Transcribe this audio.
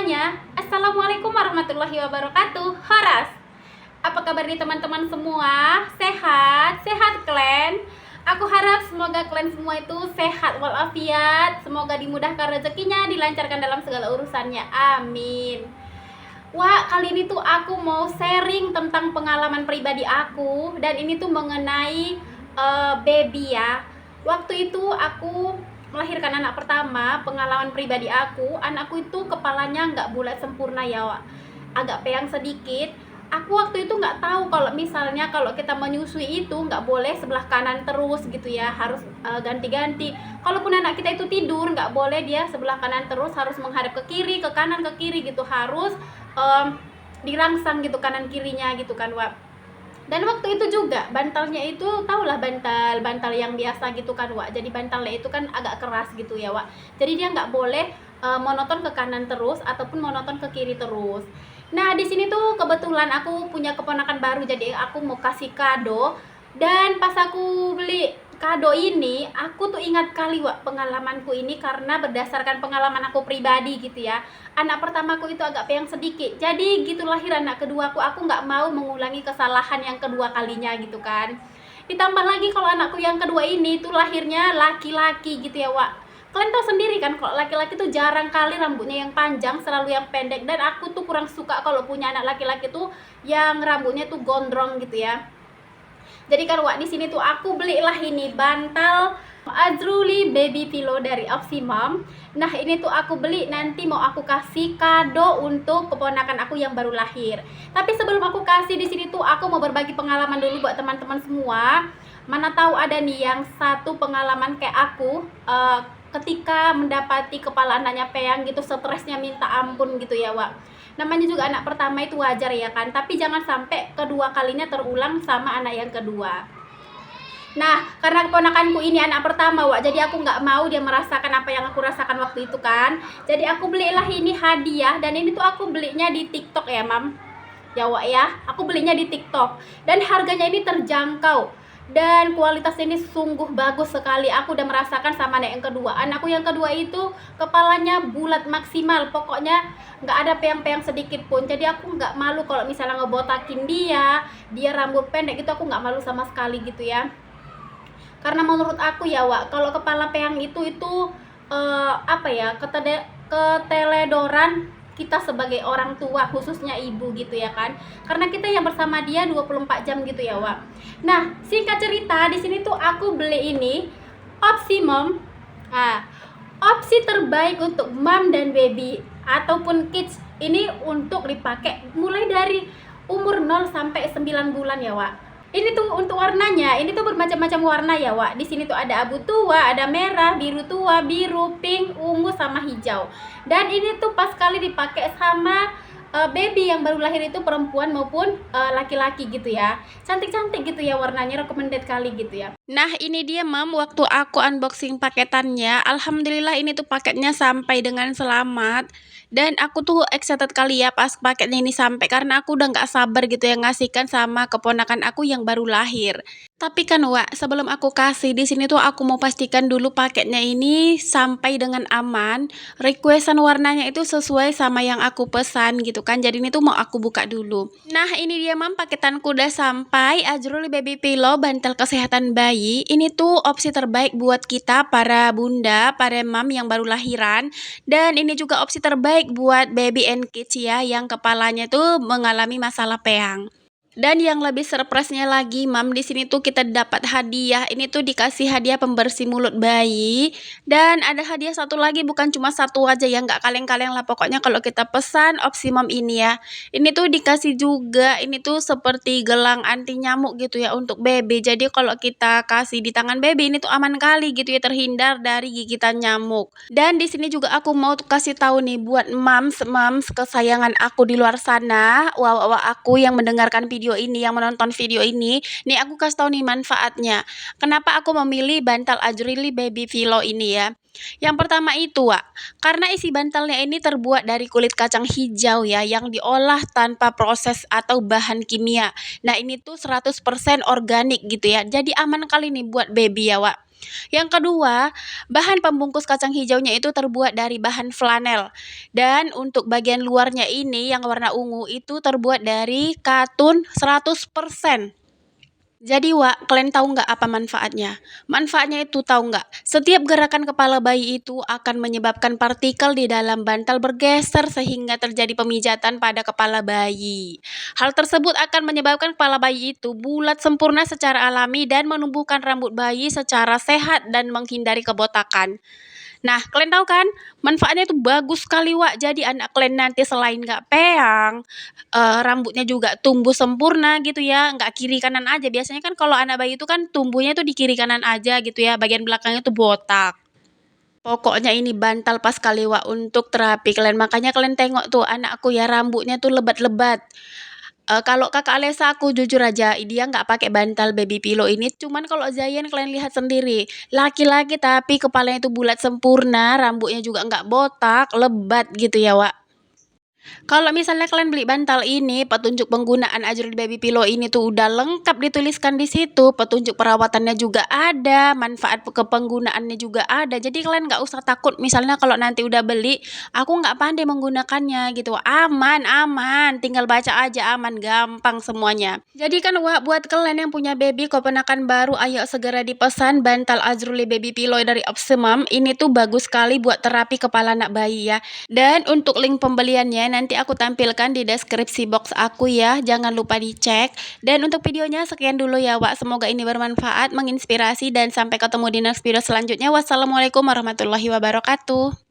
semuanya. Assalamualaikum warahmatullahi wabarakatuh. Horas, apa kabar nih teman-teman semua? Sehat? Sehat kalian? Aku harap semoga kalian semua itu sehat walafiat. Semoga dimudahkan rezekinya, dilancarkan dalam segala urusannya. Amin. Wah, kali ini tuh aku mau sharing tentang pengalaman pribadi aku. Dan ini tuh mengenai baby ya. Waktu itu aku melahirkan anak pertama, pengalaman pribadi anakku itu kepalanya nggak bulat sempurna ya Wak, agak peyang sedikit. Aku waktu itu nggak tahu kalau misalnya kalau kita menyusui itu nggak boleh sebelah kanan terus gitu ya, harus ganti-ganti. Kalaupun anak kita itu tidur nggak boleh dia sebelah kanan terus, harus menghadap ke kiri, ke kanan, ke kiri gitu, harus dirangsang gitu kanan kirinya gitu kan Wak. Dan waktu itu juga bantalnya itu tahulah bantal yang biasa gitu kan Wak, jadi bantalnya itu kan agak keras gitu ya Wak, jadi dia nggak boleh monoton ke kanan terus ataupun monoton ke kiri terus. Nah di sini tuh kebetulan aku punya keponakan baru, jadi aku mau kasih kado. Dan pas aku beli kado ini, aku tuh ingat kali Wak pengalamanku ini, karena berdasarkan pengalaman aku pribadi gitu ya. Anak pertamaku itu agak peyang sedikit, jadi gitu lahir anak keduaku, aku nggak mau mengulangi kesalahan yang kedua kalinya gitu kan. Ditambah lagi kalau anakku yang kedua ini tuh lahirnya laki-laki gitu ya Wak. Kalian tahu sendiri kan kalau laki-laki tuh jarang kali rambutnya yang panjang, selalu yang pendek. Dan aku tuh kurang suka kalau punya anak laki-laki tuh yang rambutnya tuh gondrong gitu ya. Jadi kan Wak, di sini tuh aku belilah ini bantal Azruli baby pillow dari Opsimum. Nah ini tuh aku beli nanti mau aku kasih kado untuk keponakan aku yang baru lahir. Tapi sebelum aku kasih, di sini tuh aku mau berbagi pengalaman dulu buat teman-teman semua. Mana tahu ada nih yang satu pengalaman kayak aku, ketika mendapati kepala anaknya peyang gitu, stresnya minta ampun gitu ya Wak. Namanya juga anak pertama itu wajar ya kan, tapi jangan sampai kedua kalinya terulang sama anak yang kedua. Nah karena keponakanku ini anak pertama Wak, jadi aku nggak mau dia merasakan apa yang aku rasakan waktu itu kan. Jadi aku belilah ini hadiah, dan ini tuh aku belinya di TikTok ya Mam ya Wak ya, aku belinya di TikTok dan harganya ini terjangkau dan kualitasnya ini sungguh bagus sekali. Aku udah merasakan sama anak yang kedua. Anakku yang kedua itu kepalanya bulat maksimal, pokoknya nggak ada peyang-peyang sedikit pun. Jadi aku nggak malu kalau misalnya ngebotakin dia rambut pendek itu, aku nggak malu sama sekali gitu ya. Karena menurut aku ya Wak, kalau kepala peyang itu apa ya, keteledoran kita sebagai orang tua, khususnya ibu gitu ya kan, karena kita yang bersama dia 24 jam gitu ya Wak. Nah singkat cerita, di sini tuh aku beli ini Opsimum. Nah, opsi terbaik untuk mom dan baby ataupun kids ini untuk dipakai mulai dari umur 0 sampai 9 bulan ya Wak. Ini tuh untuk warnanya, ini tuh bermacam-macam warna ya Wak. Di sini tuh ada abu tua, ada merah, biru tua, biru, pink, ungu sama hijau. Dan ini tuh pas sekali dipakai sama baby yang baru lahir itu, perempuan maupun laki-laki gitu ya. Cantik-cantik gitu ya warnanya, recommended kali gitu ya. Nah ini dia Mam, waktu aku unboxing paketannya, alhamdulillah ini tuh paketnya sampai dengan selamat. Dan aku tuh excited kali ya pas paketnya ini sampai, karena aku udah nggak sabar gitu ya ngasihkan sama keponakan aku yang baru lahir. Tapi kan Wak, sebelum aku kasih, di sini tuh aku mau pastikan dulu paketnya ini sampai dengan aman. Requestan warnanya itu sesuai sama yang aku pesan gitu kan. Jadi ini tuh mau aku buka dulu. Nah ini dia Mam, paketanku udah sampai. Azruli baby pillow bantal kesehatan bayi. Ini tuh opsi terbaik buat kita para bunda, para mam yang baru lahiran. Dan ini juga opsi terbaik buat baby and kids ya, yang kepalanya tuh mengalami masalah peyang. Dan yang lebih surprise-nya lagi, Mam, di sini tuh kita dapat hadiah. Ini tuh dikasih hadiah pembersih mulut bayi. Dan ada hadiah satu lagi, bukan cuma satu aja ya, nggak kaleng-kaleng lah pokoknya kalau kita pesan Opsimum ini ya. Ini tuh dikasih juga, ini tuh seperti gelang anti nyamuk gitu ya untuk baby. Jadi kalau kita kasih di tangan baby ini tuh aman kali gitu ya, terhindar dari gigitan nyamuk. Dan di sini juga aku mau kasih tahu nih buat moms kesayangan aku di luar sana, wow aku yang mendengarkan video ini, yang menonton video ini, nih aku kasih tahu nih manfaatnya. Kenapa aku memilih bantal Azruli baby pillow ini ya? Yang pertama itu Wak, karena isi bantalnya ini terbuat dari kulit kacang hijau ya, yang diolah tanpa proses atau bahan kimia. Nah ini tuh 100% organik gitu ya, jadi aman kali nih buat baby ya Wak. Yang kedua, bahan pembungkus kacang hijaunya itu terbuat dari bahan flanel. Dan untuk bagian luarnya ini yang warna ungu itu terbuat dari katun 100%. Jadi Wak, kalian tahu nggak apa manfaatnya? Manfaatnya itu tahu nggak? Setiap gerakan kepala bayi itu akan menyebabkan partikel di dalam bantal bergeser sehingga terjadi pemijatan pada kepala bayi. Hal tersebut akan menyebabkan kepala bayi itu bulat sempurna secara alami dan menumbuhkan rambut bayi secara sehat dan menghindari kebotakan. Nah, kalian tahu kan, manfaatnya itu bagus sekali, Wak. Jadi anak kalian nanti selain nggak peyang, rambutnya juga tumbuh sempurna gitu ya, nggak kiri kanan aja. Biasanya kan kalau anak bayi itu kan tumbuhnya itu di kiri kanan aja gitu ya, bagian belakangnya tuh botak. Pokoknya ini bantal pas kali Wak untuk terapi kalian. Makanya kalian tengok tuh anakku ya rambutnya tuh lebat-lebat. Kalau Kakak Alesa aku jujur aja, dia nggak pakai bantal baby pillow ini, cuman kalau Zayan kalian lihat sendiri, laki-laki tapi kepalanya itu bulat sempurna, rambutnya juga nggak botak, lebat gitu ya, Wak. Kalau misalnya kalian beli bantal ini, petunjuk penggunaan Azrul Baby Pillow ini tuh udah lengkap dituliskan di situ, petunjuk perawatannya juga ada, manfaat kepenggunaannya juga ada. Jadi kalian nggak usah takut misalnya kalau nanti udah beli, aku nggak pandai menggunakannya gitu. Aman, aman, tinggal baca aja aman, gampang semuanya. Jadi kan Wak, buat kalian yang punya baby keponakan baru, ayo segera dipesan bantal Azrul Baby Pillow dari Optimum. Ini tuh bagus sekali buat terapi kepala anak bayi ya. Dan untuk link pembeliannya nanti aku tampilkan di deskripsi box aku ya, jangan lupa dicek. Dan untuk videonya sekian dulu ya Wak, semoga ini bermanfaat, menginspirasi dan sampai ketemu di next video selanjutnya. Wassalamualaikum warahmatullahi wabarakatuh.